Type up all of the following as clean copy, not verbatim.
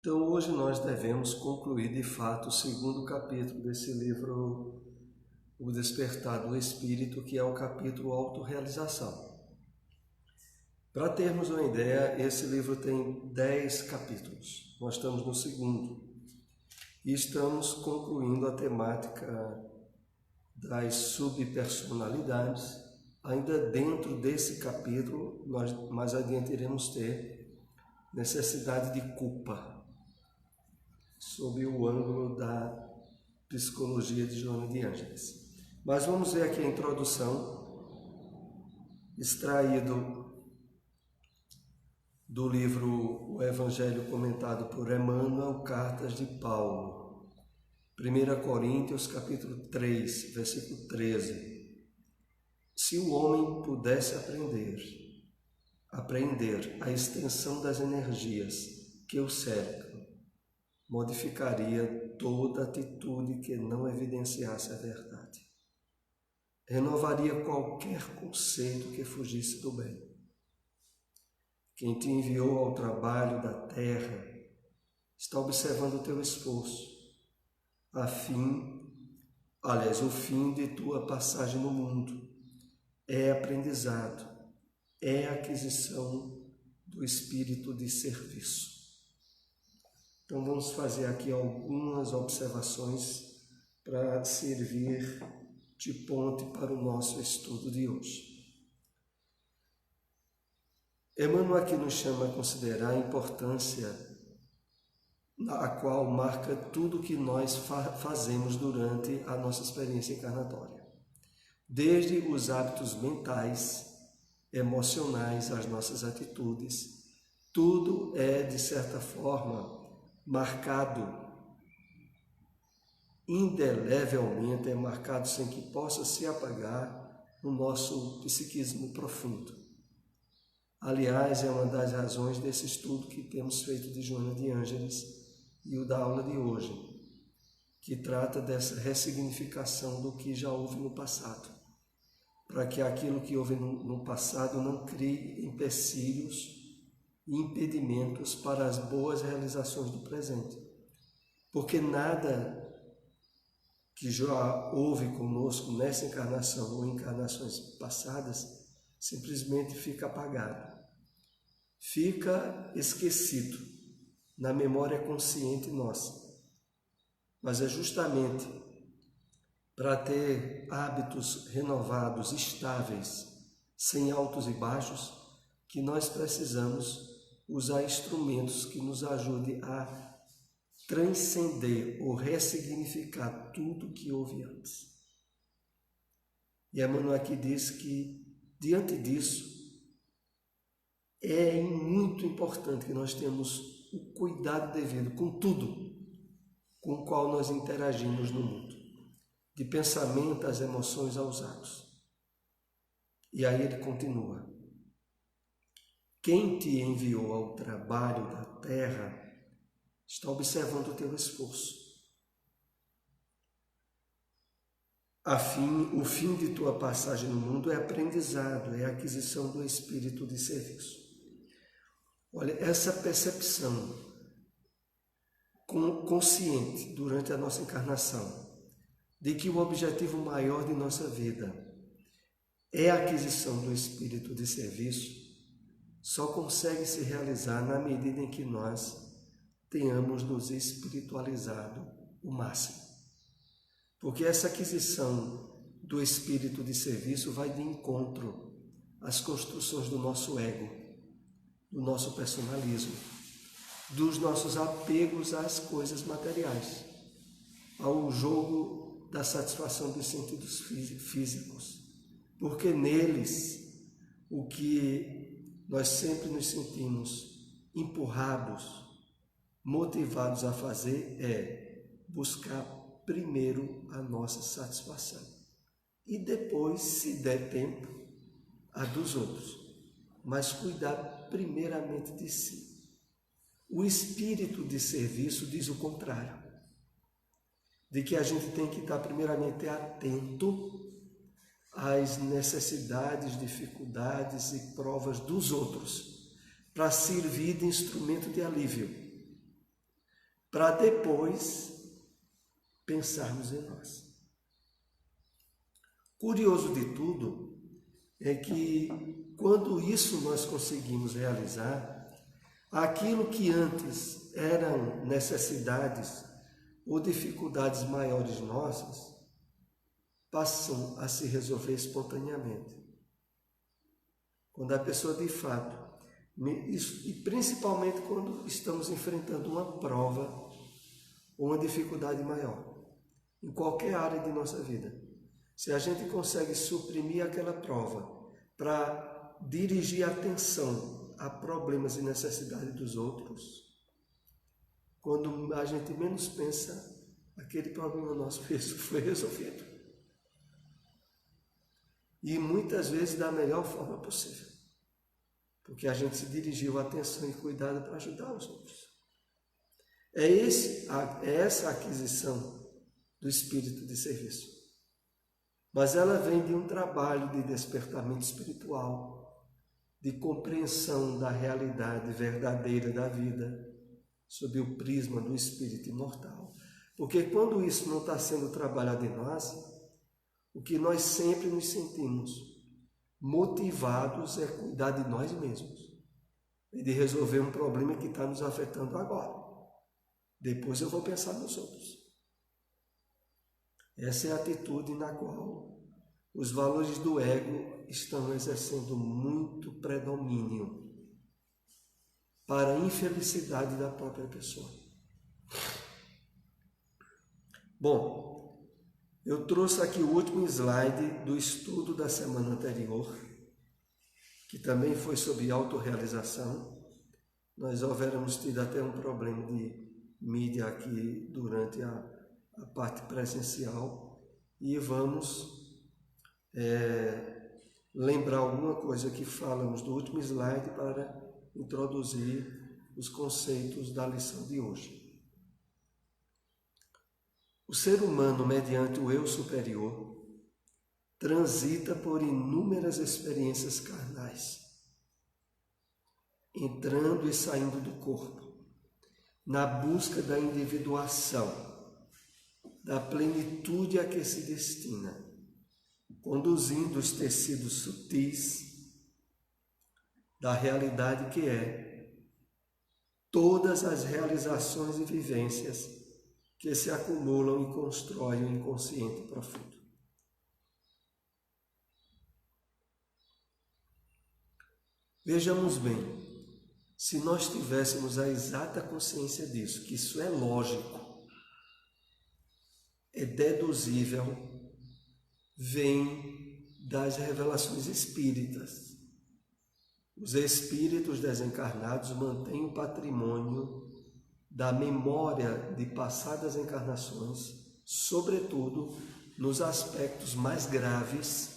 Então hoje nós devemos concluir de fato o segundo capítulo desse livro, O Despertar do Espírito, que é o capítulo Autorrealização. Para termos uma ideia, esse livro tem 10 capítulos. Nós estamos no segundo e estamos concluindo a temática das subpersonalidades. Ainda dentro desse capítulo, nós mais adiante iremos ter necessidade de culpa, sob o ângulo da psicologia de Joana de Ângeles. Mas vamos ver aqui a introdução, extraído do livro O Evangelho comentado por Emmanuel, Cartas de Paulo, 1 Coríntios capítulo 3, versículo 13. Se o homem pudesse apreender a extensão das energias que o cercam, modificaria toda atitude que não evidenciasse a verdade. Renovaria qualquer conceito que fugisse do bem. Quem te enviou ao trabalho da terra está observando o teu esforço, o fim de tua passagem no mundo é aprendizado, é aquisição do espírito de serviço. Então vamos fazer aqui algumas observações para servir de ponte para o nosso estudo de hoje. Emmanuel aqui nos chama a considerar a importância a qual marca tudo o que nós fazemos durante a nossa experiência encarnatória. Desde os hábitos mentais, emocionais, as nossas atitudes, tudo é, de certa forma, marcado indelevelmente, é marcado sem que possa se apagar no nosso psiquismo profundo. Aliás, é uma das razões desse estudo que temos feito de Joana de Ângeles e o da aula de hoje, que trata dessa ressignificação do que já houve no passado, para que aquilo que houve no passado não crie empecilhos e impedimentos para as boas realizações do presente. Porque nada que já houve conosco nessa encarnação ou encarnações passadas simplesmente fica apagado. Fica esquecido na memória consciente nossa. Mas é justamente para ter hábitos renovados, estáveis, sem altos e baixos, que nós precisamos usar instrumentos que nos ajudem a transcender ou ressignificar tudo que houve antes. E Emmanuel aqui diz que, diante disso, é muito importante que nós tenhamos o cuidado devido com tudo com o qual nós interagimos no mundo, de pensamento às emoções aos atos. E aí ele continua: quem te enviou ao trabalho da terra está observando o teu esforço. O fim de tua passagem no mundo é aprendizado, é a aquisição do espírito de serviço. Olha, essa percepção consciente durante a nossa encarnação de que o objetivo maior de nossa vida é a aquisição do espírito de serviço só consegue se realizar na medida em que nós tenhamos nos espiritualizado o máximo. Porque essa aquisição do espírito de serviço vai de encontro às construções do nosso ego, do nosso personalismo, dos nossos apegos às coisas materiais, ao jogo da satisfação dos sentidos físicos. Porque neles o que nós sempre nos sentimos empurrados, motivados a fazer é buscar primeiro a nossa satisfação e depois, se der tempo, a dos outros, mas cuidar primeiramente de si. O espírito de serviço diz o contrário, de que a gente tem que estar primeiramente atento às necessidades, dificuldades e provas dos outros, para servir de instrumento de alívio. para depois pensarmos em nós. Curioso de tudo é que quando isso nós conseguimos realizar, aquilo que antes eram necessidades ou dificuldades maiores nossas, passam a se resolver espontaneamente. Quando a pessoa de fato, e principalmente quando estamos enfrentando uma prova ou uma dificuldade maior, em qualquer área de nossa vida, se a gente consegue suprimir aquela prova para dirigir a atenção a problemas e necessidades dos outros, quando a gente menos pensa, aquele problema nosso foi resolvido. E muitas vezes da melhor forma possível, porque a gente se dirigiu a atenção e cuidado para ajudar os outros. É essa a aquisição do espírito de serviço. Mas ela vem de um trabalho de despertamento espiritual, de compreensão da realidade verdadeira da vida, sob o prisma do espírito imortal. Porque quando isso não está sendo trabalhado em nós, o que nós sempre nos sentimos motivados é cuidar de nós mesmos e de resolver um problema que está nos afetando agora. Depois eu vou pensar nos outros. Essa é a atitude na qual os valores do ego estão exercendo muito predomínio para a infelicidade da própria pessoa. Bom, eu trouxe aqui o último slide do estudo da semana anterior, que também foi sobre autorrealização. Nós houvéramos tido até um problema de mídia aqui durante a parte presencial e vamos lembrar alguma coisa que falamos do último slide para introduzir os conceitos da lição de hoje. O ser humano, mediante o eu superior, transita por inúmeras experiências carnais, entrando e saindo do corpo, na busca da individuação, da plenitude a que se destina, conduzindo os tecidos sutis da realidade que é todas as realizações e vivências que se acumulam e constroem o inconsciente profundo. Vejamos bem, se nós tivéssemos a exata consciência disso, que isso é lógico, é deduzível, vem das revelações espíritas. Os espíritos desencarnados mantêm o patrimônio da memória de passadas encarnações, sobretudo nos aspectos mais graves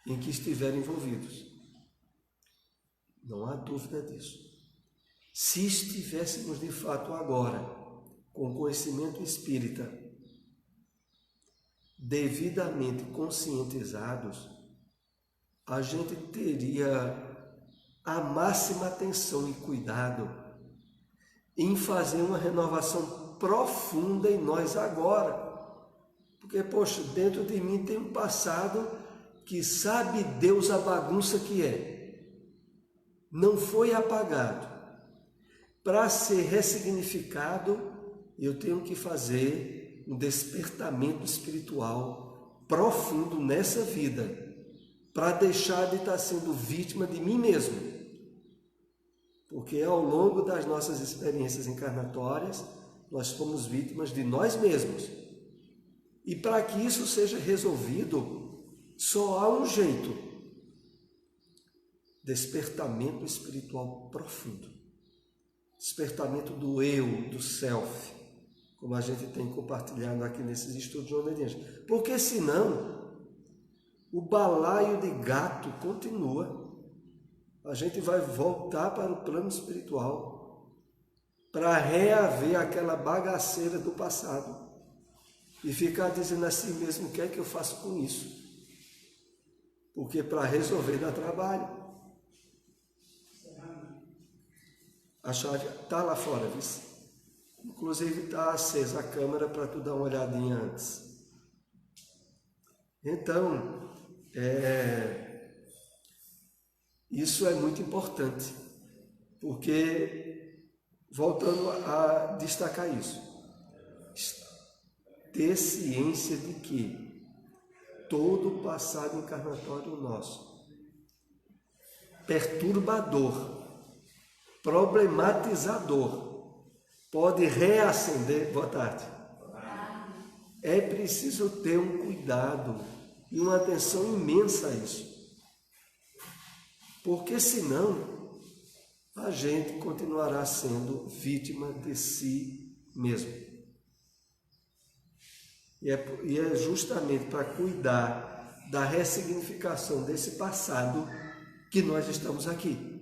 em que estiverem envolvidos. Não há dúvida disso. Se estivéssemos de fato agora com conhecimento espírita devidamente conscientizados, a gente teria a máxima atenção e cuidado em fazer uma renovação profunda em nós agora. Porque, poxa, dentro de mim tem um passado que sabe Deus a bagunça que é. Não foi apagado. Para ser ressignificado, eu tenho que fazer um despertamento espiritual profundo nessa vida, para deixar de estar sendo vítima de mim mesmo. Porque ao longo das nossas experiências encarnatórias, nós fomos vítimas de nós mesmos. E para que isso seja resolvido, só há um jeito: despertamento espiritual profundo. Despertamento do eu, do self, como a gente tem compartilhado aqui nesses estudos obedientes. Porque senão, o balaio de gato continua. A gente vai voltar para o plano espiritual para reaver aquela bagaceira do passado e ficar dizendo a si mesmo: o que é que eu faço com isso? Porque para resolver dá trabalho. A chave está lá fora, viu? Inclusive está acesa a câmera para tu dar uma olhadinha antes. Então, isso é muito importante, porque, voltando a destacar isso, ter ciência de que todo o passado encarnatório nosso, perturbador, problematizador, pode reacender. Boa tarde. É preciso ter um cuidado e uma atenção imensa a isso, porque senão a gente continuará sendo vítima de si mesmo. E é justamente para cuidar da ressignificação desse passado que nós estamos aqui.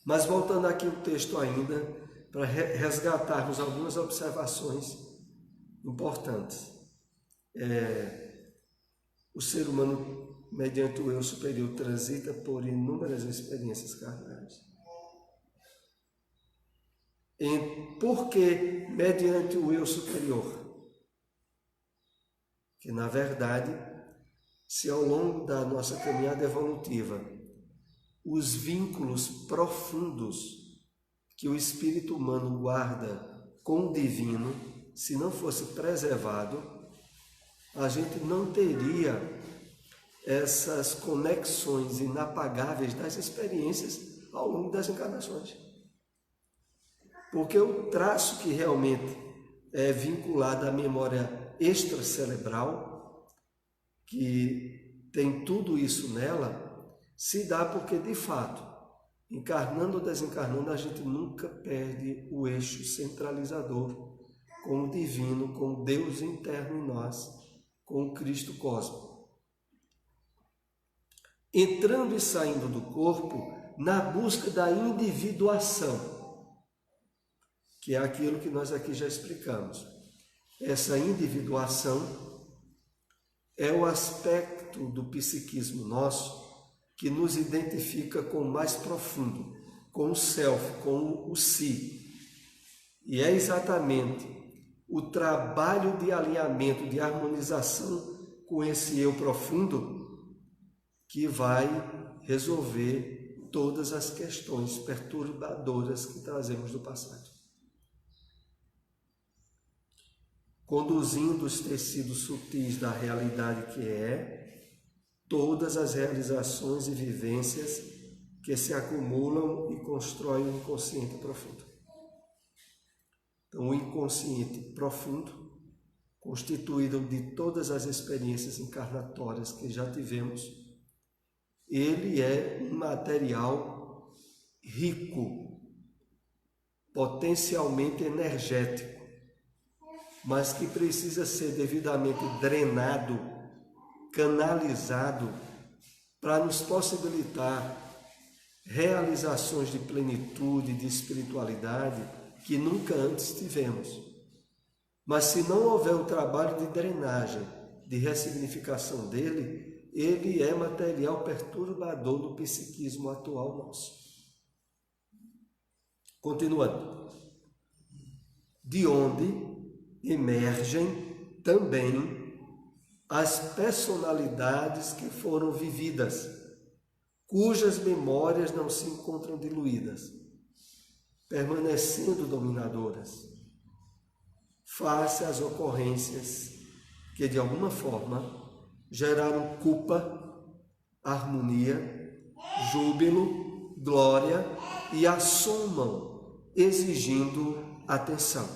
Mas voltando aqui o texto ainda, para resgatarmos algumas observações importantes. O ser humano, mediante o eu superior, transita por inúmeras experiências carnais. Por que mediante o eu superior? Que, na verdade, se ao longo da nossa caminhada evolutiva, os vínculos profundos que o espírito humano guarda com o divino, se não fosse preservado, a gente não teria essas conexões inapagáveis das experiências ao longo das encarnações. Porque o traço que realmente é vinculado à memória extracerebral, que tem tudo isso nela, se dá porque, de fato, encarnando ou desencarnando, a gente nunca perde o eixo centralizador com o divino, com o Deus interno em nós, com o Cristo cósmico. Entrando e saindo do corpo na busca da individuação, que é aquilo que nós aqui já explicamos. Essa individuação é o aspecto do psiquismo nosso que nos identifica com o mais profundo, com o self, com o si. E é exatamente o trabalho de alinhamento, de harmonização com esse eu profundo que vai resolver todas as questões perturbadoras que trazemos do passado. Conduzindo os tecidos sutis da realidade que é, todas as realizações e vivências que se acumulam e constroem o inconsciente profundo. Então, o inconsciente profundo, constituído de todas as experiências encarnatórias que já tivemos, ele é um material rico, potencialmente energético, mas que precisa ser devidamente drenado, canalizado, para nos possibilitar realizações de plenitude, de espiritualidade que nunca antes tivemos. Mas se não houver o trabalho de drenagem, de ressignificação dele, ele é material perturbador do psiquismo atual nosso. Continuando. De onde emergem também as personalidades que foram vividas, cujas memórias não se encontram diluídas, permanecendo dominadoras, face às ocorrências que, de alguma forma, geraram culpa, harmonia, júbilo, glória e assomam, exigindo atenção.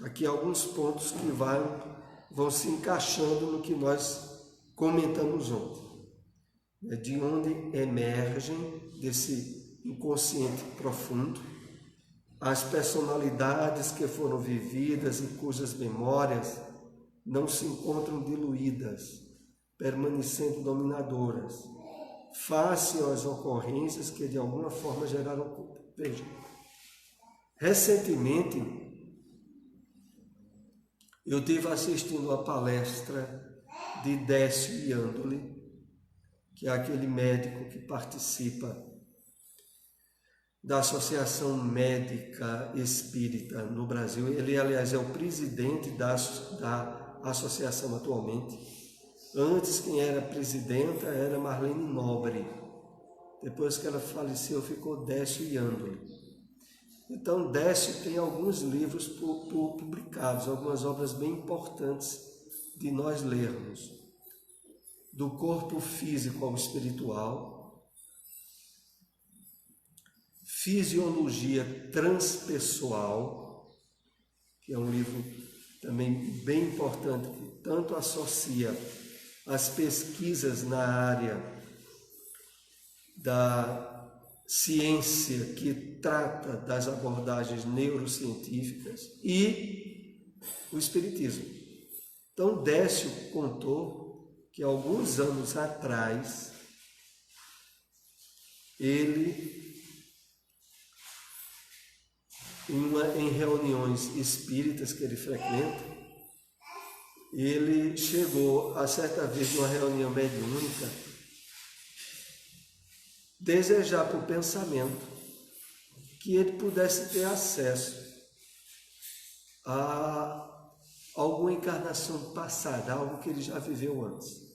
Aqui alguns pontos que vão se encaixando no que nós comentamos ontem. De onde emergem desse inconsciente profundo as personalidades que foram vividas e cujas memórias não se encontram diluídas, permanecendo dominadoras, face às ocorrências que de alguma forma geraram culpa. Veja, recentemente eu estive assistindo a palestra de Décio Iandoli, que é aquele médico que participa da Associação Médica Espírita no Brasil. Ele, aliás, é o presidente da associação atualmente. Antes, quem era presidenta era Marlene Nobre. Depois que ela faleceu, ficou Décio Iandoli. Então, Décio tem alguns livros publicados, algumas obras bem importantes de nós lermos. Do corpo físico ao espiritual, Fisiologia Transpessoal, que é um livro também bem importante, que tanto associa as pesquisas na área da ciência que trata das abordagens neurocientíficas e o espiritismo. Então, Décio contou que alguns anos atrás ele, em reuniões espíritas que ele frequenta, ele chegou a certa vez de uma reunião mediúnica desejar por pensamento que ele pudesse ter acesso a alguma encarnação passada, algo que ele já viveu antes.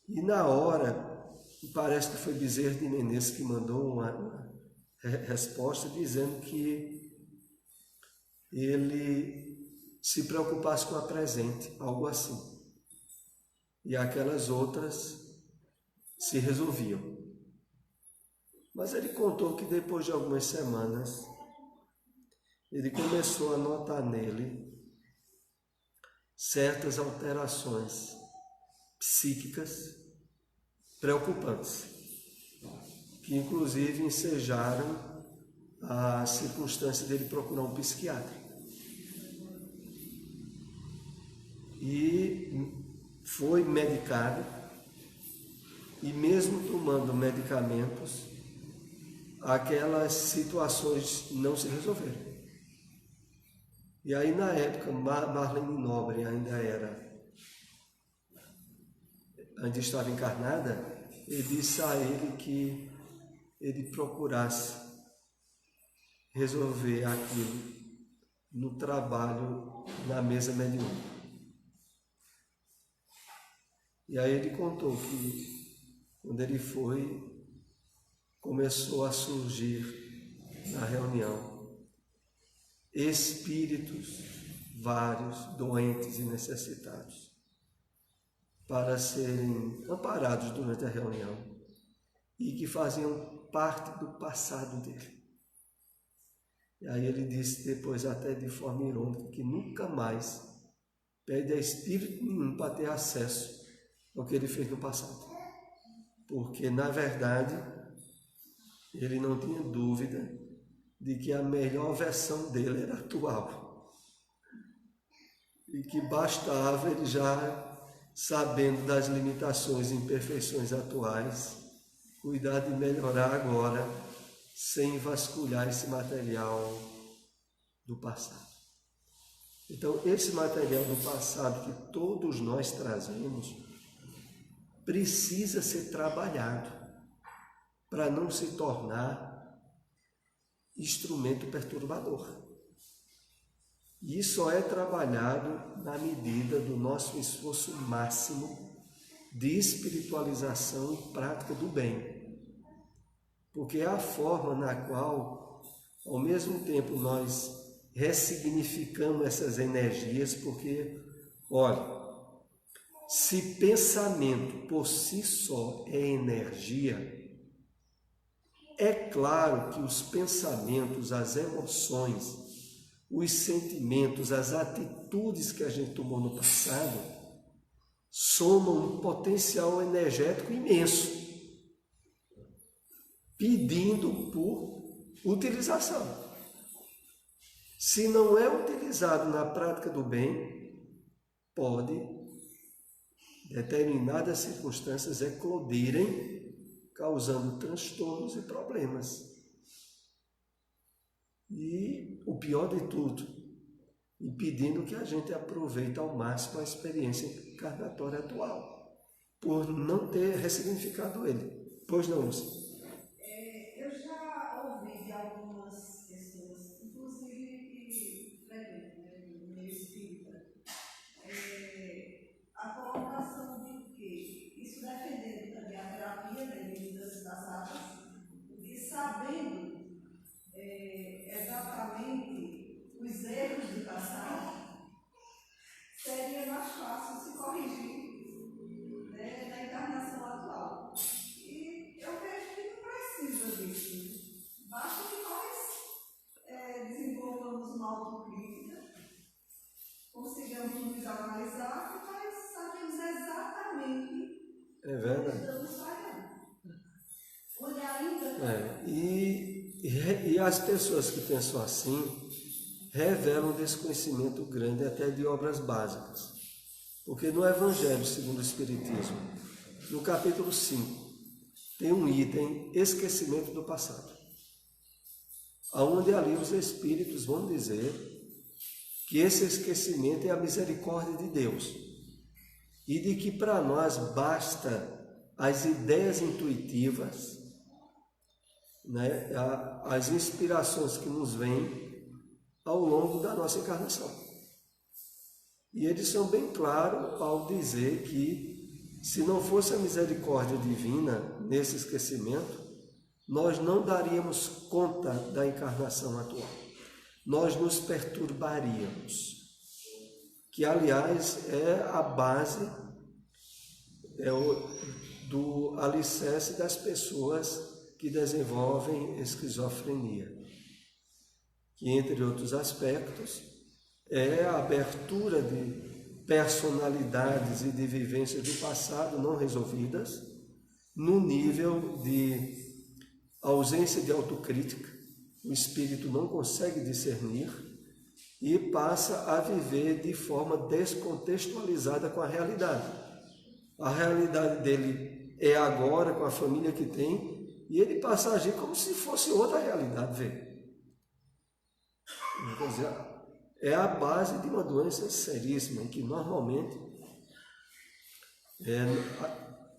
E na hora, parece que foi Bezerra de Menezes que mandou uma resposta dizendo que ele se preocupasse com a presente, algo assim. E aquelas outras se resolviam. Mas ele contou que depois de algumas semanas, ele começou a notar nele certas alterações psíquicas preocupantes, que inclusive ensejaram a circunstância dele procurar um psiquiatra. E foi medicado, e mesmo tomando medicamentos, aquelas situações não se resolveram. E aí, na época, Marlene Nobre ainda estava encarnada, ele disse a ele que ele procurasse resolver aquilo no trabalho na mesa mediúnica. E aí ele contou que quando ele foi, começou a surgir na reunião espíritos vários, doentes e necessitados, para serem amparados durante a reunião e que faziam parte do passado dele. E aí ele disse depois, até de forma irônica, que nunca mais pede a espírito nenhum para ter acesso ao que ele fez no passado. Porque, na verdade, ele não tinha dúvida de que a melhor versão dele era atual. E que bastava ele, já sabendo das limitações e imperfeições atuais, cuidar de melhorar agora, sem vasculhar esse material do passado. Então, esse material do passado que todos nós trazemos precisa ser trabalhado para não se tornar instrumento perturbador. E isso só é trabalhado na medida do nosso esforço máximo de espiritualização e prática do bem. Porque é a forma na qual, ao mesmo tempo, nós ressignificamos essas energias, porque, olha, se pensamento por si só é energia, é claro que os pensamentos, as emoções, os sentimentos, as atitudes que a gente tomou no passado somam um potencial energético imenso, pedindo por utilização. Se não é utilizado na prática do bem, pode determinadas circunstâncias eclodirem, causando transtornos e problemas. E o pior de tudo, impedindo que a gente aproveite ao máximo a experiência encarnatória atual, por não ter ressignificado ele. Pois não, Lúcia? ouvi de algumas pessoas, inclusive que frequentam, né, no meio espírita, a colocação de que isso defendendo também a terapia, né, das águas, e sabendo exatamente os erros do passado, seria mais fácil se corrigir, né, na encarnação atual. E eu vejo que não precisa disso. Basta que nós desenvolvamos uma autocrítica, consigamos nos analisar e nós sabemos exatamente onde estamos falhando. Onde ainda... E as pessoas que pensam assim revelam um desconhecimento grande até de obras básicas. Porque no Evangelho segundo o Espiritismo, no capítulo 5, tem um item, esquecimento do passado. Onde ali os Espíritos vão dizer que esse esquecimento é a misericórdia de Deus. E de que para nós basta as ideias intuitivas, né, as inspirações que nos vêm ao longo da nossa encarnação. E eles são bem claros ao dizer que, se não fosse a misericórdia divina nesse esquecimento, nós não daríamos conta da encarnação atual. Nós nos perturbaríamos. Que, aliás, é a base do alicerce das pessoas que desenvolvem esquizofrenia, que, entre outros aspectos, é a abertura de personalidades e de vivências do passado não resolvidas, no nível de ausência de autocrítica. O espírito não consegue discernir e passa a viver de forma descontextualizada com a realidade. A realidade dele é agora, com a família que tem, e ele passa a agir como se fosse outra realidade, vê? Quer dizer, é a base de uma doença seríssima, em que normalmente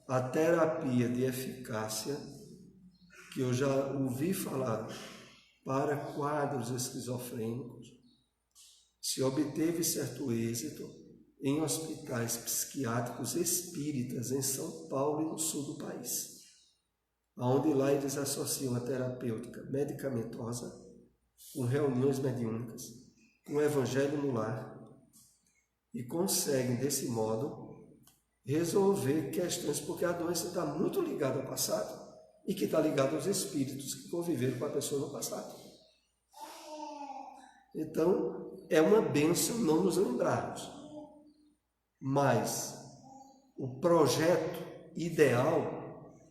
a terapia de eficácia, que eu já ouvi falar para quadros esquizofrênicos, se obteve certo êxito em hospitais psiquiátricos espíritas em São Paulo e no sul do país, onde lá eles associam a terapêutica medicamentosa com reuniões mediúnicas, com o evangelho no lar, e conseguem, desse modo, resolver questões, porque a doença está muito ligada ao passado e que está ligada aos espíritos que conviveram com a pessoa no passado. Então, é uma bênção não nos lembrarmos, mas o projeto ideal,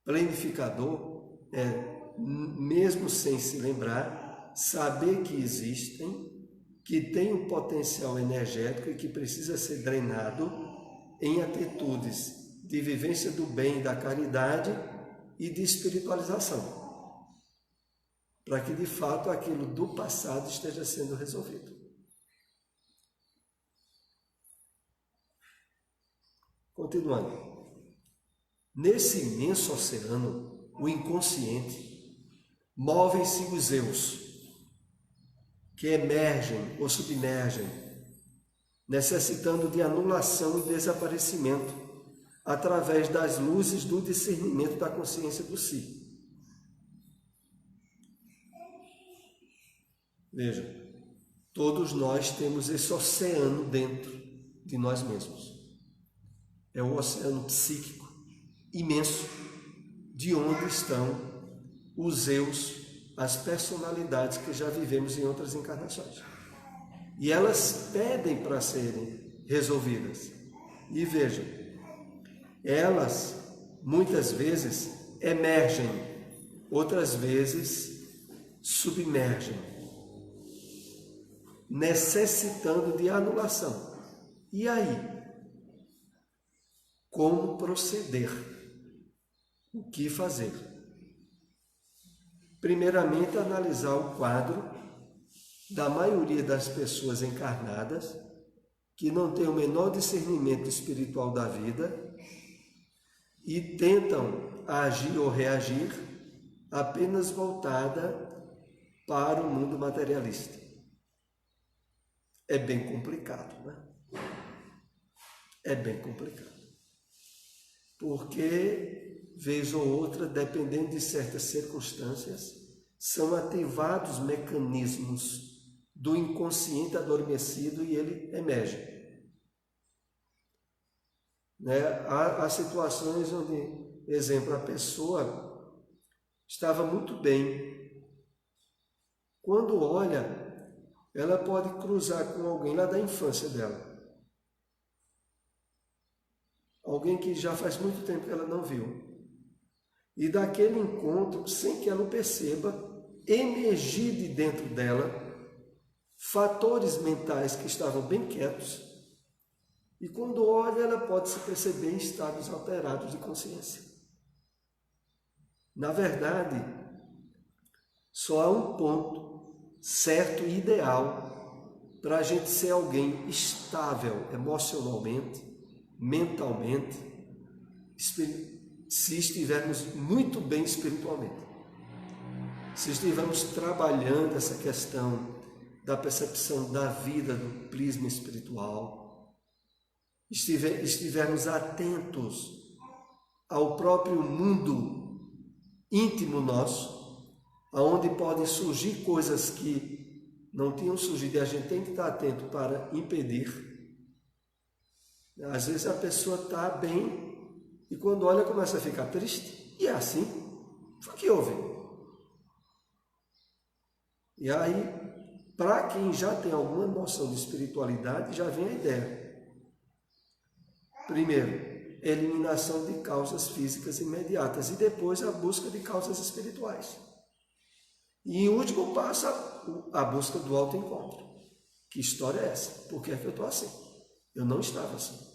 planificador, é, mesmo sem se lembrar, saber que existem, que tem um potencial energético e que precisa ser drenado em atitudes de vivência do bem, da caridade e de espiritualização, para que de fato aquilo do passado esteja sendo resolvido. Continuando. Nesse imenso oceano, o inconsciente, movem-se os eus, que emergem ou submergem, necessitando de anulação e desaparecimento através das luzes do discernimento da consciência do si. Veja, todos nós temos esse oceano dentro de nós mesmos. É um oceano psíquico imenso, de onde estão os eus, as personalidades que já vivemos em outras encarnações. E elas pedem para serem resolvidas. E vejam, elas muitas vezes emergem, outras vezes submergem, necessitando de anulação. E aí? Como proceder? O que fazer? Primeiramente, analisar o quadro da maioria das pessoas encarnadas que não tem o menor discernimento espiritual da vida e tentam agir ou reagir apenas voltada para o mundo materialista. É bem complicado, né? É bem complicado. Porque, vez ou outra, dependendo de certas circunstâncias, são ativados mecanismos do inconsciente adormecido e ele emerge. Né? Há situações onde, exemplo, a pessoa estava muito bem. Quando olha, ela pode cruzar com alguém lá da infância dela. Alguém que já faz muito tempo que ela não viu. E daquele encontro, sem que ela o perceba, emergir de dentro dela fatores mentais que estavam bem quietos. E quando olha, ela pode se perceber em estados alterados de consciência. Na verdade, só há um ponto certo e ideal para a gente ser alguém estável emocionalmente, mentalmente, se estivermos muito bem espiritualmente. Se estivermos trabalhando essa questão da percepção da vida do prisma espiritual, estivermos atentos ao próprio mundo íntimo nosso, onde podem surgir coisas que não tinham surgido e a gente tem que estar atento para impedir. Às vezes a pessoa está bem e quando olha começa a ficar triste. E é assim. Foi o que houve. E aí, para quem já tem alguma noção de espiritualidade, já vem a ideia. Primeiro, eliminação de causas físicas imediatas e depois a busca de causas espirituais. E em último passo, a busca do autoencontro. Que história é essa? Por que é que eu estou assim? Eu não estava assim.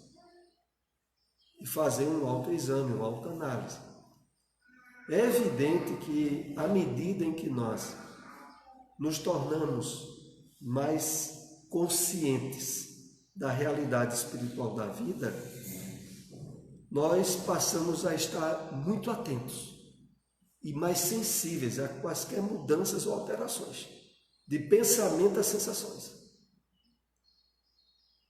E fazer um autoexame, uma autoanálise. É evidente que, à medida em que nós nos tornamos mais conscientes da realidade espiritual da vida, nós passamos a estar muito atentos e mais sensíveis a quaisquer mudanças ou alterações, de pensamento a sensações.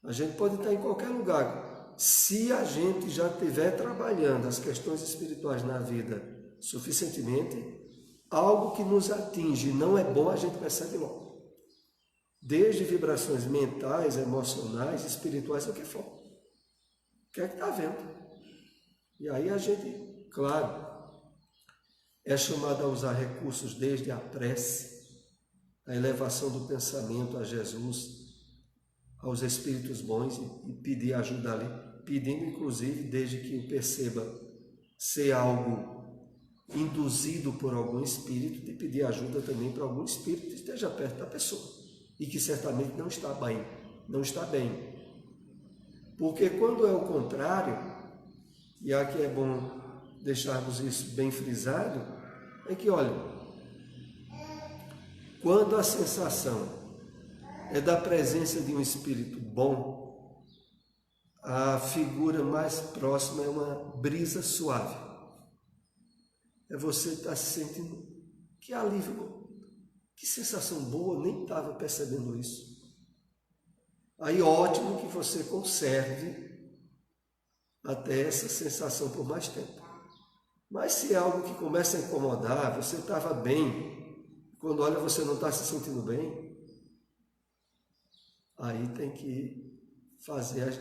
A gente pode estar em qualquer lugar. Se a gente já estiver trabalhando as questões espirituais na vida suficientemente, algo que nos atinge não é bom, a gente percebe logo. Desde vibrações mentais, emocionais, espirituais, o que for. O que é que está vendo? E aí a gente, claro, é chamado a usar recursos desde a prece, a elevação do pensamento a Jesus, aos espíritos bons e pedir ajuda ali, pedindo inclusive, desde que o perceba ser algo induzido por algum espírito, de pedir ajuda também para algum espírito que esteja perto da pessoa e que certamente não está bem. Porque quando é o contrário, e aqui é bom deixarmos isso bem frisado, é que, olha, quando a sensação é da presença de um espírito bom, a figura mais próxima é uma brisa suave. É você estar se sentindo, que alívio, que sensação boa, nem estava percebendo isso. Aí ótimo que você conserve até essa sensação por mais tempo. Mas se é algo que começa a incomodar, você estava bem, quando olha você não está se sentindo bem, aí tem que fazer os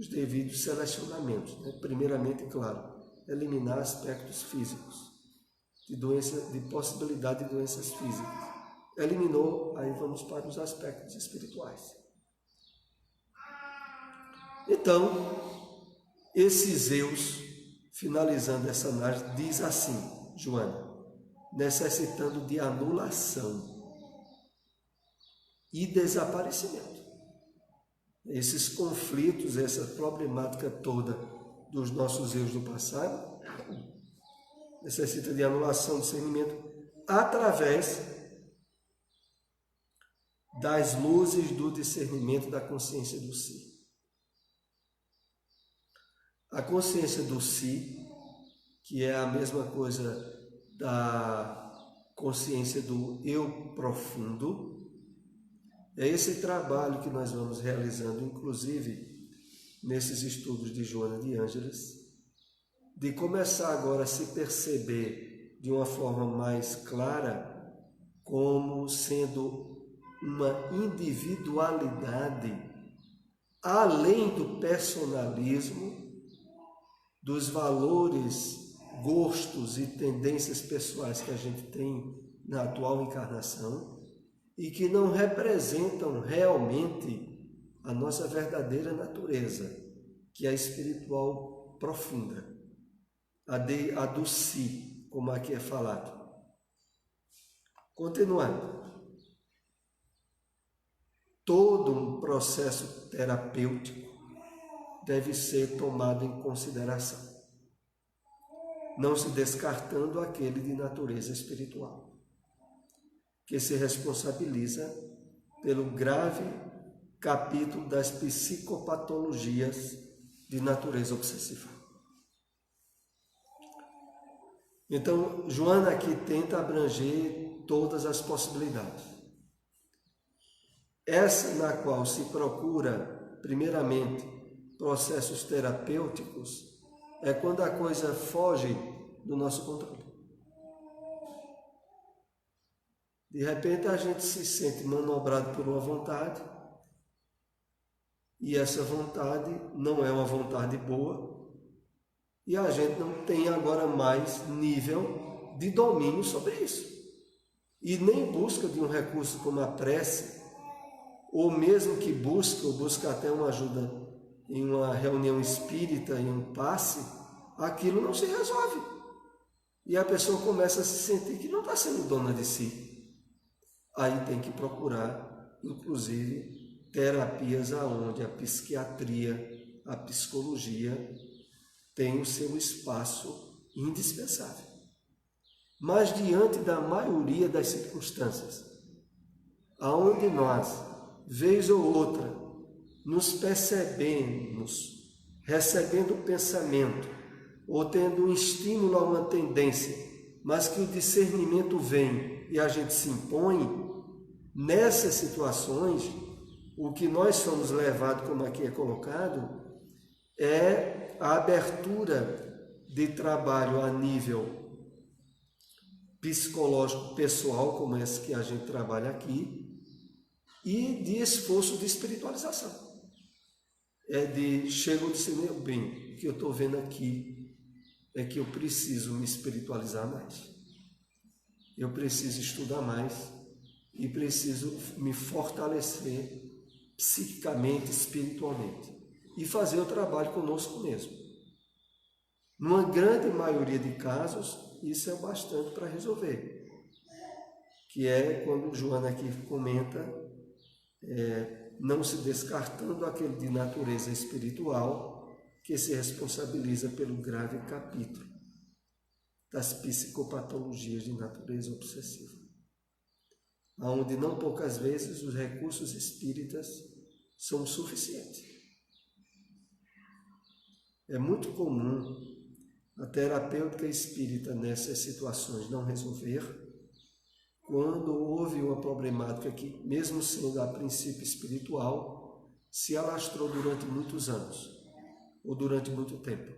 devidos selecionamentos. Né? Primeiramente, claro, eliminar aspectos físicos, de possibilidade de doenças físicas. Eliminou, aí vamos para os aspectos espirituais. Então, esse Zeus, finalizando essa análise, diz assim, Joana, necessitando de anulação e desaparecimento. Esses conflitos, essa problemática toda dos nossos erros do passado, necessita de anulação, discernimento, através das luzes do discernimento da consciência do si. A consciência do si que é a mesma coisa da consciência do eu profundo. É esse trabalho que nós vamos realizando, inclusive nesses estudos de Joana de Ângeles, de começar agora a se perceber de uma forma mais clara como sendo uma individualidade além do personalismo, dos valores, gostos e tendências pessoais que a gente tem na atual encarnação e que não representam realmente a nossa verdadeira natureza, que é a espiritual profunda, a do si, como aqui é falado. Continuando. Todo um processo terapêutico deve ser tomado em consideração, não se descartando aquele de natureza espiritual, que se responsabiliza pelo grave capítulo das psicopatologias de natureza obsessiva. Então, Joana aqui tenta abranger todas as possibilidades. Essa na qual se procura, primeiramente, processos terapêuticos, é quando a coisa foge do nosso controle. De repente a gente se sente manobrado por uma vontade, e essa vontade não é uma vontade boa, e a gente não tem agora mais nível de domínio sobre isso. E nem busca de um recurso como a prece, ou mesmo que busca até uma ajuda em uma reunião espírita, em um passe, aquilo não se resolve. E a pessoa começa a se sentir que não está sendo dona de si. Aí tem que procurar, inclusive, terapias aonde a psiquiatria, a psicologia tem o seu espaço indispensável. Mas diante da maioria das circunstâncias, aonde nós, vez ou outra, nos percebemos, recebendo o pensamento, ou tendo um estímulo a uma tendência, mas que o discernimento vem e a gente se impõe, nessas situações, o que nós somos levados, como aqui é colocado, é a abertura de trabalho a nível psicológico pessoal, como esse que a gente trabalha aqui, e de esforço de espiritualização. Chego a dizer, meu bem, o que eu estou vendo aqui é que eu preciso me espiritualizar mais. Eu preciso estudar mais e preciso me fortalecer psiquicamente, espiritualmente e fazer o trabalho conosco mesmo. Numa grande maioria de casos, isso é bastante para resolver, que é quando Joana aqui comenta, não se descartando aquele de natureza espiritual que se responsabiliza pelo grave capítulo das psicopatologias de natureza obsessiva, onde não poucas vezes os recursos espíritas são suficientes. É muito comum a terapêutica espírita nessas situações não resolver, quando houve uma problemática que, mesmo sendo a princípio espiritual, se alastrou durante muitos anos, ou durante muito tempo.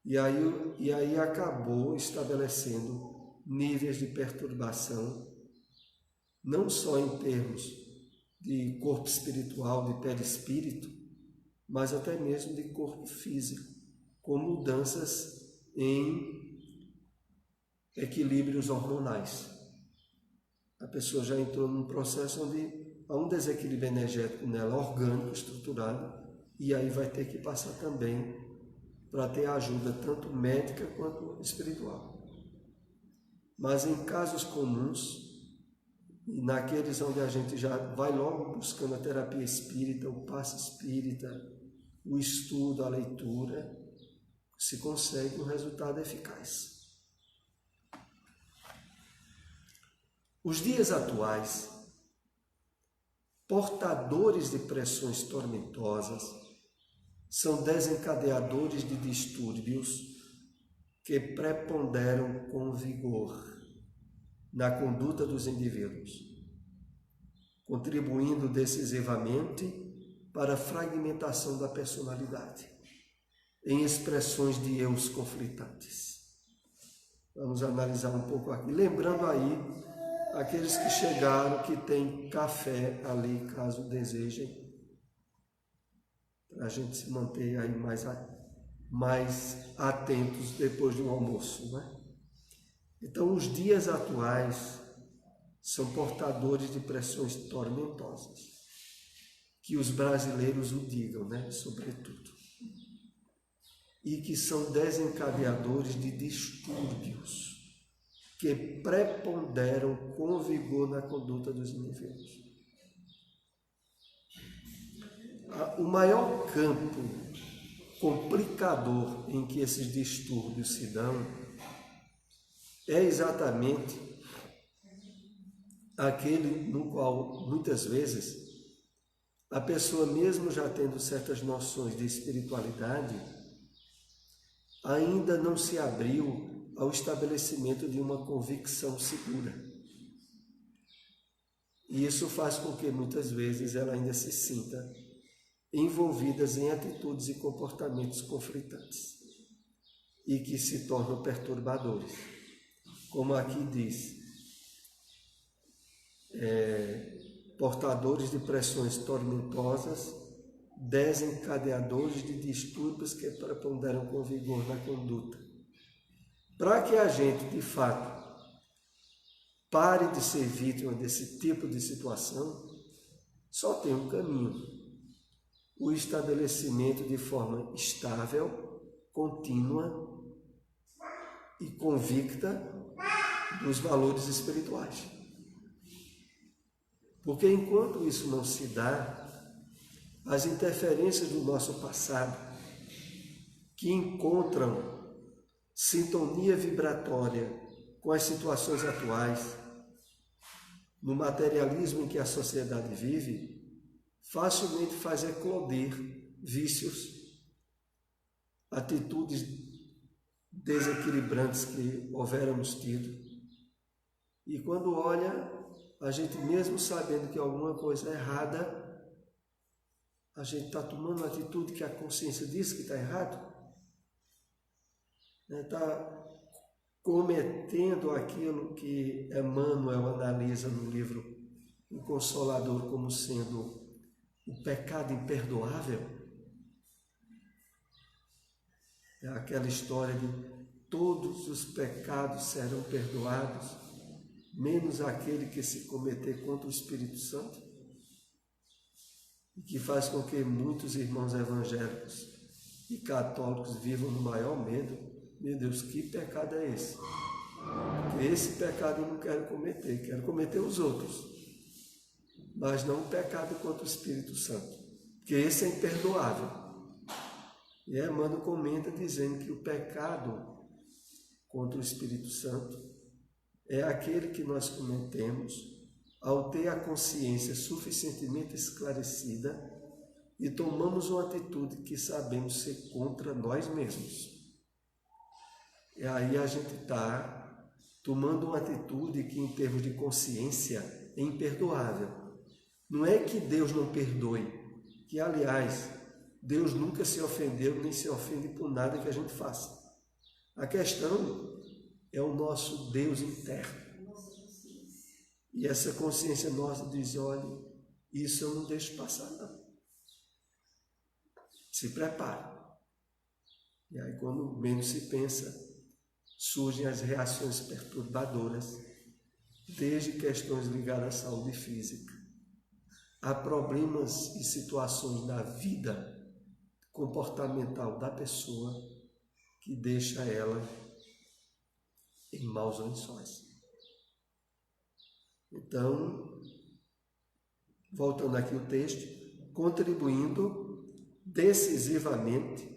E aí acabou estabelecendo níveis de perturbação, não só em termos de corpo espiritual, de perispírito, mas até mesmo de corpo físico, com mudanças em equilíbrios hormonais. A pessoa já entrou num processo onde há um desequilíbrio energético nela, orgânico, estruturado, e aí vai ter que passar também para ter ajuda tanto médica quanto espiritual. Mas em casos comuns, e naqueles onde a gente já vai logo buscando a terapia espírita, o passe espírita, o estudo, a leitura, se consegue um resultado eficaz. Os dias atuais, portadores de pressões tormentosas, são desencadeadores de distúrbios que preponderam com vigor na conduta dos indivíduos, contribuindo decisivamente para a fragmentação da personalidade, em expressões de eus conflitantes. Vamos analisar um pouco aqui, lembrando aí aqueles que chegaram, que tem café ali, caso desejem, para a gente se manter aí mais atentos depois do almoço, né? Então, os dias atuais são portadores de pressões tormentosas, que os brasileiros o digam, né? Sobretudo. E que são desencadeadores de distúrbios que preponderam com vigor na conduta dos indivíduos. O maior campo complicador em que esses distúrbios se dão é exatamente aquele no qual, muitas vezes, a pessoa, mesmo já tendo certas noções de espiritualidade, ainda não se abriu ao estabelecimento de uma convicção segura. E isso faz com que, muitas vezes, ela ainda se sinta envolvidas em atitudes e comportamentos conflitantes e que se tornam perturbadores. Como aqui diz, portadores de pressões tormentosas, desencadeadores de distúrbios que preponderam com vigor na conduta. Para que a gente, de fato, pare de ser vítima desse tipo de situação, só tem um caminho: o estabelecimento de forma estável, contínua e convicta dos valores espirituais. Porque enquanto isso não se dá, as interferências do nosso passado, que encontram sintonia vibratória com as situações atuais, no materialismo em que a sociedade vive, facilmente faz eclodir vícios, atitudes desequilibrantes que houvéramos tido. E quando olha, a gente, mesmo sabendo que alguma coisa é errada, a gente está tomando uma atitude que a consciência diz que está errado, está cometendo aquilo que Emmanuel analisa no livro O Consolador como sendo o pecado imperdoável. É aquela história de todos os pecados serão perdoados, menos aquele que se cometer contra o Espírito Santo, e que faz com que muitos irmãos evangélicos e católicos vivam no maior medo. Meu Deus, que pecado é esse? Porque esse pecado eu não quero cometer os outros, mas não o pecado contra o Espírito Santo, porque esse é imperdoável. E Emmanuel comenta dizendo que o pecado contra o Espírito Santo é aquele que nós cometemos ao ter a consciência suficientemente esclarecida e tomamos uma atitude que sabemos ser contra nós mesmos. E aí a gente está tomando uma atitude que, em termos de consciência, é imperdoável. Não é que Deus não perdoe, que, aliás, Deus nunca se ofendeu nem se ofende por nada que a gente faça. A questão é o nosso Deus interno. E essa consciência nossa diz: olha, isso eu não deixo passar, não. Se prepare. E aí, quando menos se pensa, surgem as reações perturbadoras, desde questões ligadas à saúde física, a problemas e situações da vida comportamental da pessoa que deixa ela em maus lençóis. Então, voltando aqui o texto, contribuindo decisivamente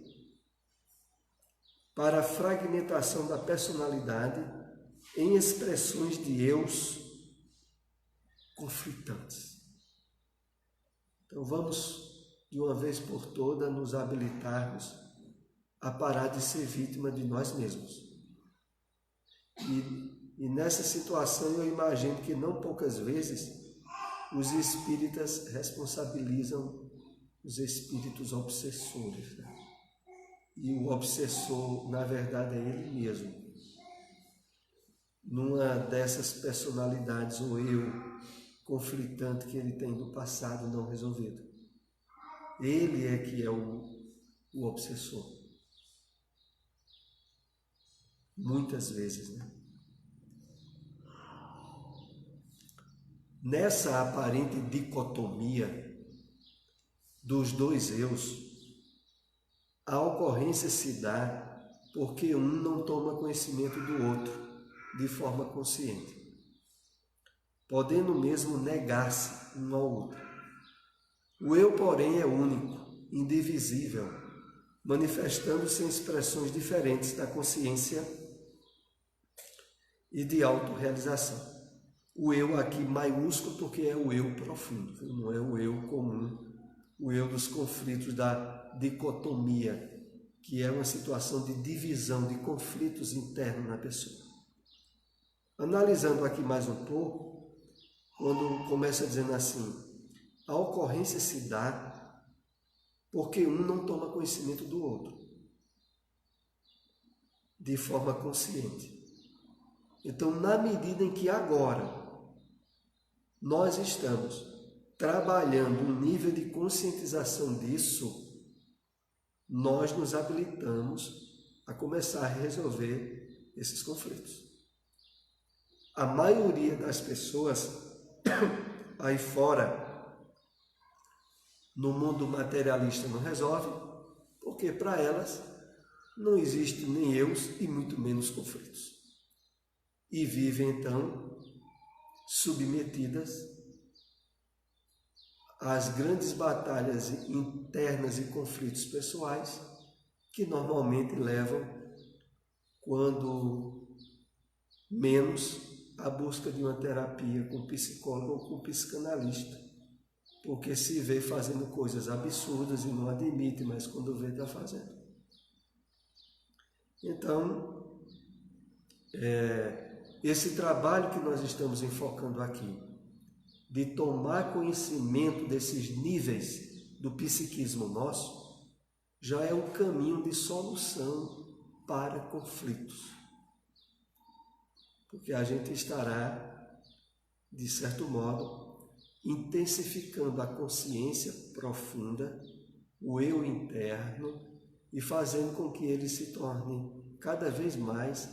para a fragmentação da personalidade em expressões de eus conflitantes. Então vamos, de uma vez por todas, nos habilitarmos a parar de ser vítima de nós mesmos. E nessa situação eu imagino que não poucas vezes os espíritas responsabilizam os espíritos obsessores, né? E o obsessor, na verdade, é ele mesmo. Numa dessas personalidades, ou eu, conflitante que ele tem do passado não resolvido. Ele é que é o obsessor. Muitas vezes, né? Nessa aparente dicotomia dos dois eus, a ocorrência se dá porque um não toma conhecimento do outro de forma consciente, podendo mesmo negar-se um ao outro. O eu, porém, é único, indivisível, manifestando-se em expressões diferentes da consciência e de autorrealização. O eu aqui maiúsculo porque é o eu profundo, não é o eu comum, o eu dos conflitos da dicotomia, que é uma situação de divisão, de conflitos internos na pessoa. Analisando aqui mais um pouco, quando começa dizendo assim, a ocorrência se dá porque um não toma conhecimento do outro de forma consciente. Então, na medida em que agora nós estamos trabalhando um nível de conscientização disso, nós nos habilitamos a começar a resolver esses conflitos. A maioria das pessoas aí fora, no mundo materialista, não resolve, porque para elas não existe nem eus e muito menos conflitos. E vivem, então, submetidas às grandes batalhas internas e conflitos pessoais que normalmente levam, quando menos, à busca de uma terapia com psicólogo ou com psicanalista, porque se vê fazendo coisas absurdas e não admite, mas quando vê está fazendo. Então, esse trabalho que nós estamos enfocando aqui, de tomar conhecimento desses níveis do psiquismo nosso, já é um caminho de solução para conflitos. Porque a gente estará, de certo modo, intensificando a consciência profunda, o eu interno, e fazendo com que ele se torne cada vez mais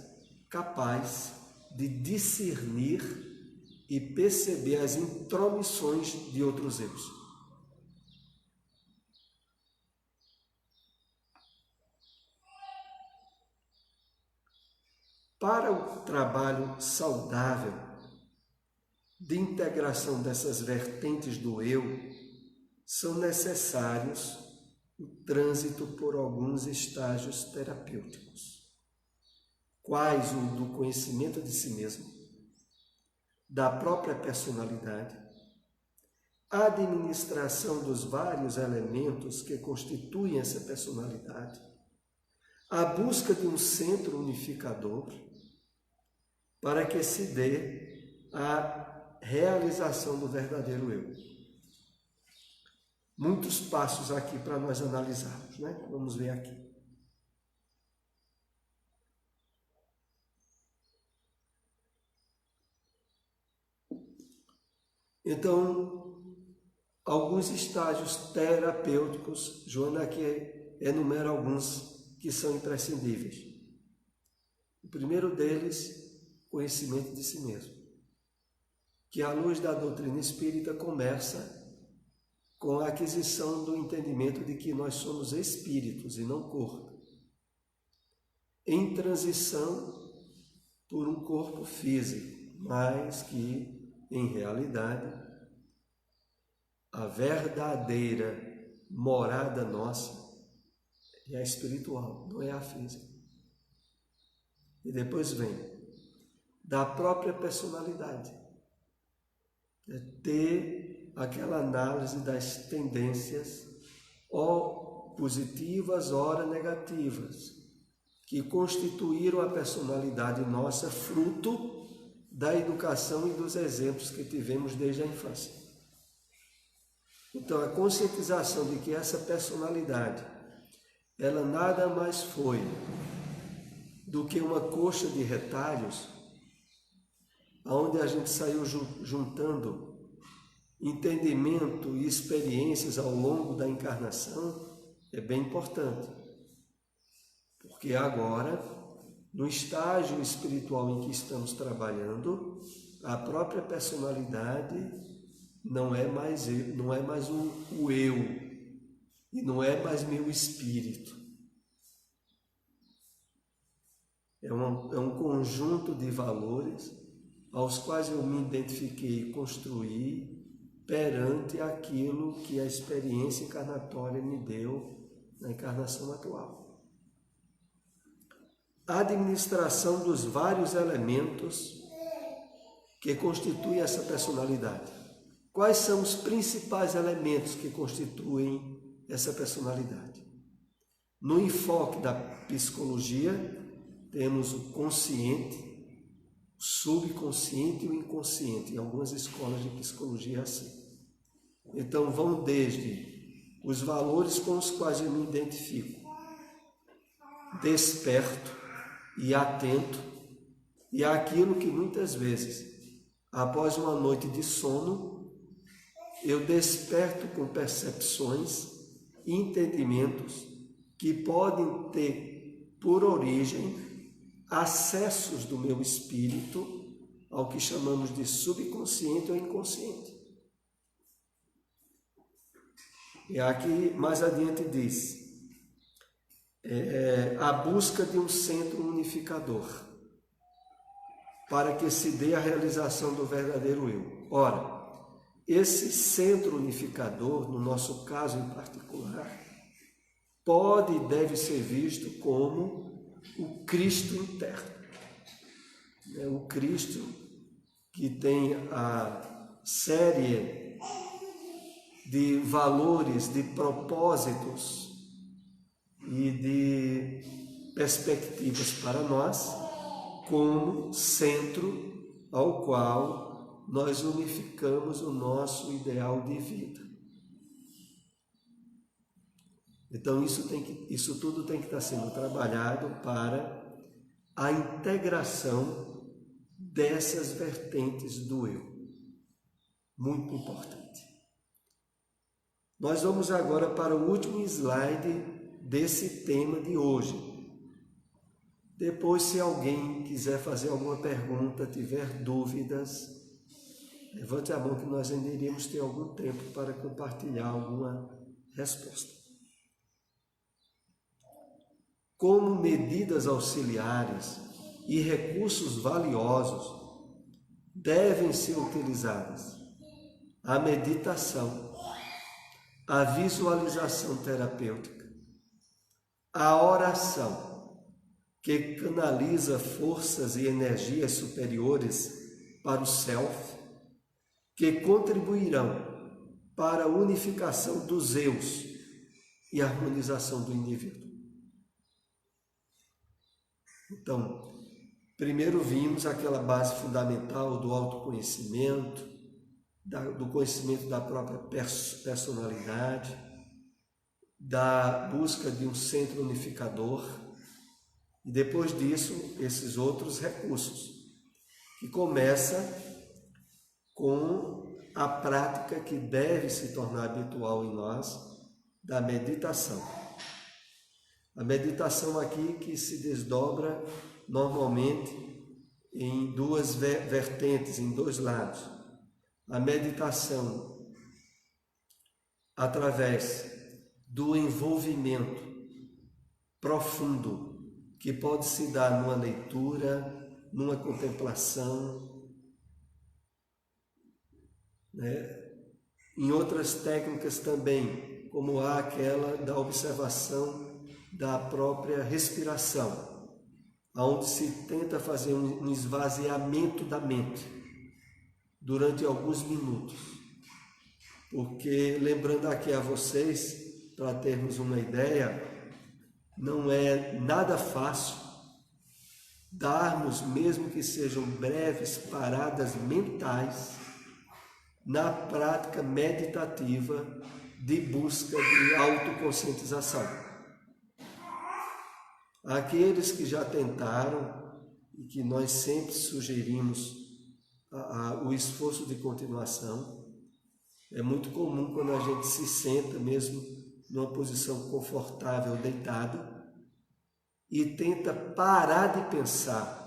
capaz de discernir e perceber as intromissões de outros eus. Para o trabalho saudável de integração dessas vertentes do eu, são necessários o trânsito por alguns estágios terapêuticos, quais o do conhecimento de si mesmo, da própria personalidade, a administração dos vários elementos que constituem essa personalidade, a busca de um centro unificador para que se dê a realização do verdadeiro eu. Muitos passos aqui para nós analisarmos, né? Vamos ver aqui. Então, alguns estágios terapêuticos, Joana aqui enumera alguns que são imprescindíveis. O primeiro deles, conhecimento de si mesmo, que à luz da doutrina espírita começa com a aquisição do entendimento de que nós somos espíritos e não corpo, em transição por um corpo físico, mas que, em realidade, a verdadeira morada nossa é a espiritual, não é a física. E depois vem da própria personalidade, é ter aquela análise das tendências, ou positivas, ora negativas, que constituíram a personalidade nossa, fruto da educação e dos exemplos que tivemos desde a infância. Então, a conscientização de que essa personalidade, ela nada mais foi do que uma coxa de retalhos, onde a gente saiu juntando entendimento e experiências ao longo da encarnação, é bem importante. Porque agora, no estágio espiritual em que estamos trabalhando, a própria personalidade não é mais o eu, e não é mais meu espírito. É um conjunto de valores aos quais eu me identifiquei e construí perante aquilo que a experiência encarnatória me deu na encarnação atual. A administração dos vários elementos que constituem essa personalidade. Quais são os principais elementos que constituem essa personalidade? No enfoque da psicologia, temos o consciente, o subconsciente e o inconsciente. Em algumas escolas de psicologia é assim. Então, vão desde os valores com os quais eu me identifico, desperto e atento, e aquilo que muitas vezes, após uma noite de sono, eu desperto com percepções e entendimentos que podem ter por origem acessos do meu espírito ao que chamamos de subconsciente ou inconsciente. E aqui mais adiante diz, a busca de um centro unificador para que se dê a realização do verdadeiro eu. Ora, esse centro unificador, no nosso caso em particular, pode e deve ser visto como o Cristo interno. O Cristo que tem a série de valores, de propósitos e de perspectivas para nós, como centro ao qual nós unificamos o nosso ideal de vida. Então isso tudo tem que estar sendo trabalhado para a integração dessas vertentes do eu. Muito importante. Nós vamos agora para o último slide desse tema de hoje. Depois, se alguém quiser fazer alguma pergunta, tiver dúvidas, levante a mão que nós ainda iríamos ter algum tempo para compartilhar alguma resposta. Como medidas auxiliares e recursos valiosos devem ser utilizadas a meditação, a visualização terapêutica, a oração, que canaliza forças e energias superiores para o self, que contribuirão para a unificação dos eus e a harmonização do indivíduo. Então, primeiro vimos aquela base fundamental do autoconhecimento, do conhecimento da própria personalidade, da busca de um centro unificador, e depois disso, esses outros recursos, que começa com a prática que deve se tornar habitual em nós, da meditação. A meditação aqui que se desdobra normalmente em duas vertentes, em dois lados. A meditação através do envolvimento profundo que pode se dar numa leitura, numa contemplação, em outras técnicas também, como há aquela da observação da própria respiração, onde se tenta fazer um esvaziamento da mente durante alguns minutos. Porque, lembrando aqui a vocês, para termos uma ideia, não é nada fácil darmos, mesmo que sejam breves paradas mentais, na prática meditativa de busca de autoconscientização. Aqueles que já tentaram e que nós sempre sugerimos o esforço de continuação, é muito comum quando a gente se senta mesmo numa posição confortável, deitado, e tenta parar de pensar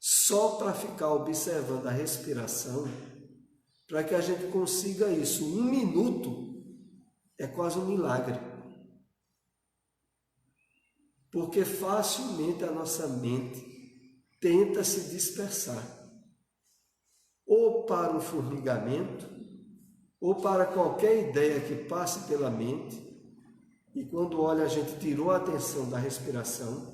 só para ficar observando a respiração, para que a gente consiga isso. 1 minuto é quase um milagre. Porque facilmente a nossa mente tenta se dispersar, ou para o formigamento, ou para qualquer ideia que passe pela mente, e quando olha a gente tirou a atenção da respiração,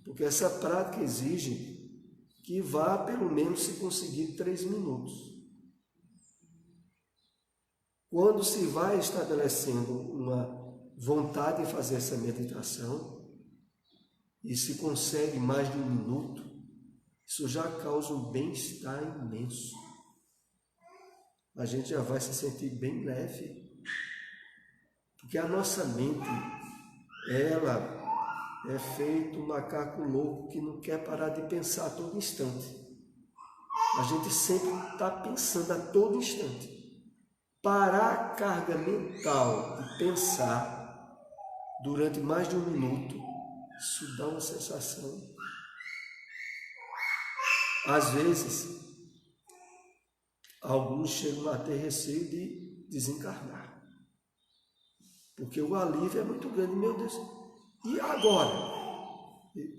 porque essa prática exige que vá pelo menos se conseguir 3 minutos. Quando se vai estabelecendo uma vontade de fazer essa meditação, e se consegue mais de 1 minuto, isso já causa um bem-estar imenso. A gente já vai se sentir bem leve, porque a nossa mente, ela é feito um macaco louco que não quer parar de pensar a todo instante. A gente sempre está pensando a todo instante. Parar a carga mental de pensar durante mais de 1 minuto, isso dá uma sensação. Às vezes, alguns chegam a ter receio de desencarnar. Porque o alívio é muito grande, meu Deus. E agora?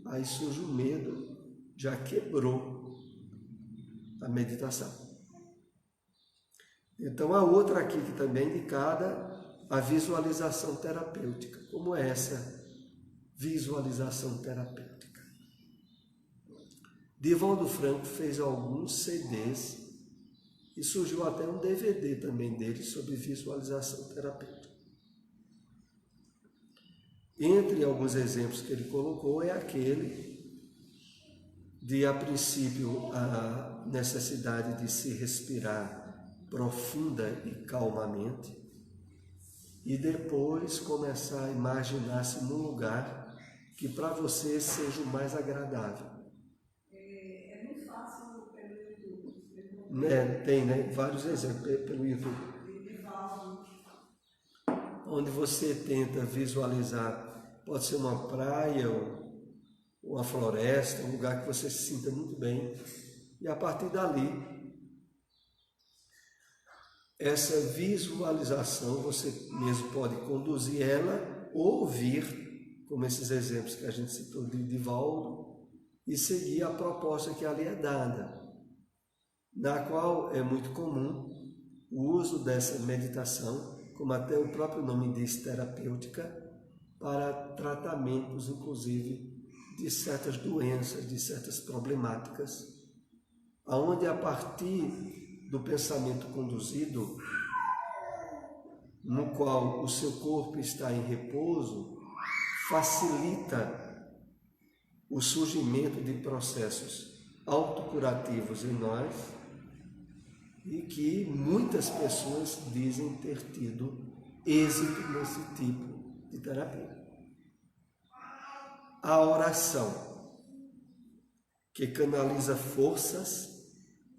Aí surge o medo, já quebrou a meditação. Então, a outra aqui que também é indicada, a visualização terapêutica. Como é essa visualização terapêutica? Divaldo Franco fez alguns CDs e surgiu até um DVD também dele sobre visualização terapêutica. Entre alguns exemplos que ele colocou é aquele de, a princípio, a necessidade de se respirar profunda e calmamente e depois começar a imaginar-se num lugar que para você seja o mais agradável. É muito fácil pelo YouTube. Tem, vários exemplos pelo YouTube. Onde você tenta visualizar, pode ser uma praia ou uma floresta, um lugar que você se sinta muito bem. E a partir dali, essa visualização, você mesmo pode conduzir ela ou ouvir, como esses exemplos que a gente citou de Divaldo, e seguir a proposta que ali é dada, na qual é muito comum o uso dessa meditação, como até o próprio nome diz, terapêutica, para tratamentos, inclusive, de certas doenças, de certas problemáticas, onde a partir do pensamento conduzido, no qual o seu corpo está em repouso, facilita o surgimento de processos autocurativos em nós, e que muitas pessoas dizem ter tido êxito nesse tipo de terapia. A oração, que canaliza forças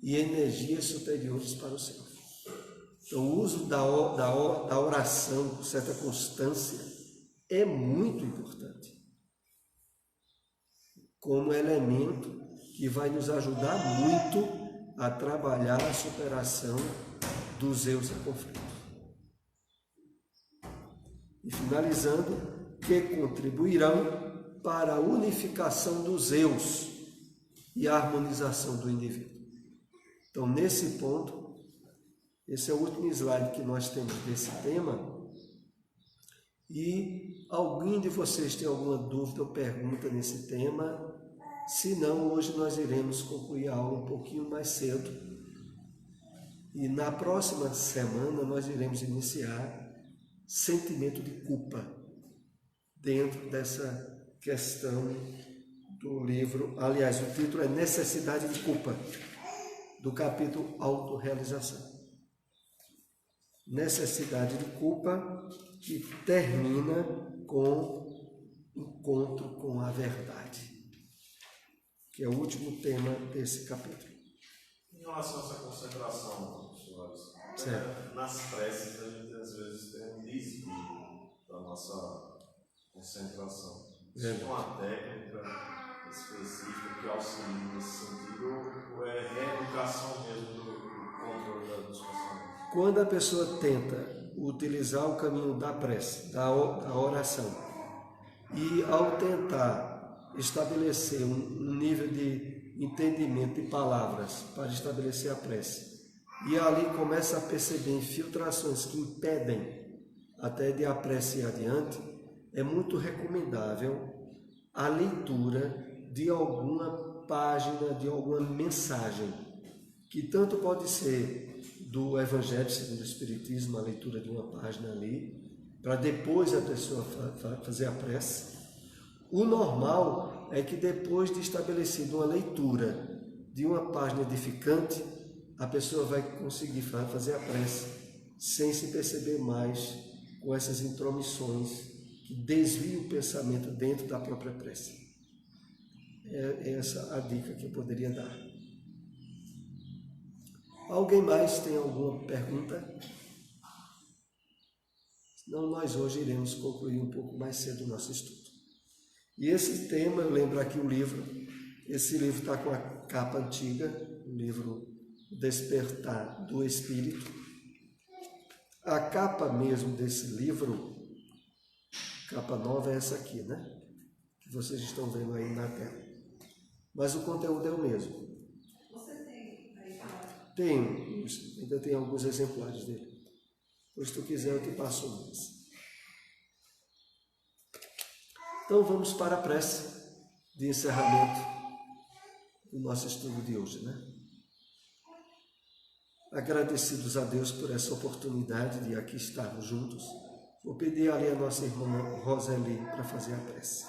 e energias superiores para o céu. Então, o uso da oração com certa constância é muito importante, como elemento que vai nos ajudar muito a trabalhar a superação dos eus e conflitos. E finalizando, que contribuirão para a unificação dos eus e a harmonização do indivíduo. Então, nesse ponto, esse é o último slide que nós temos desse tema. E alguém de vocês tem alguma dúvida ou pergunta nesse tema? Se não, hoje nós iremos concluir a aula um pouquinho mais cedo. E na próxima semana nós iremos iniciar sentimento de culpa dentro dessa questão do livro, aliás, o título é Necessidade de Culpa, do capítulo Autorrealização. Necessidade de culpa, que termina com encontro com a verdade, que é o último tema desse capítulo. Em relação a essa concentração, senhores, certo. Nas preces a gente às vezes tem um desvio da nossa concentração. Existe uma técnica específica que auxilia nesse sentido, ou é reeducação mesmo do controle dos pensamentos? Quando a pessoa tenta utilizar o caminho da prece, da oração, e ao tentar estabelecer um nível de entendimento de palavras para estabelecer a prece, e ali começa a perceber infiltrações que impedem até de a prece ir adiante, é muito recomendável a leitura de alguma página, de alguma mensagem, que tanto pode ser do Evangelho segundo o Espiritismo, a leitura de uma página ali, para depois a pessoa fazer a prece. O normal é que depois de estabelecida uma leitura de uma página edificante, a pessoa vai conseguir fazer a prece sem se perceber mais com essas intromissões que desviam o pensamento dentro da própria prece. É essa a dica que eu poderia dar. Alguém mais tem alguma pergunta? Senão nós hoje iremos concluir um pouco mais cedo o nosso estudo. E esse tema, eu lembro aqui o livro, esse livro está com a capa antiga, o livro Despertar do Espírito. A capa mesmo desse livro, capa nova é essa aqui, né? Que vocês estão vendo aí na tela. Mas o conteúdo é o mesmo. Você tem aí, Tenho, ainda tem alguns exemplares dele. Pois se tu quiser eu te passo mais. Então vamos para a prece de encerramento do nosso estudo de hoje, né? Agradecidos a Deus por essa oportunidade de aqui estarmos juntos, vou pedir ali a nossa irmã Roseli para fazer a prece.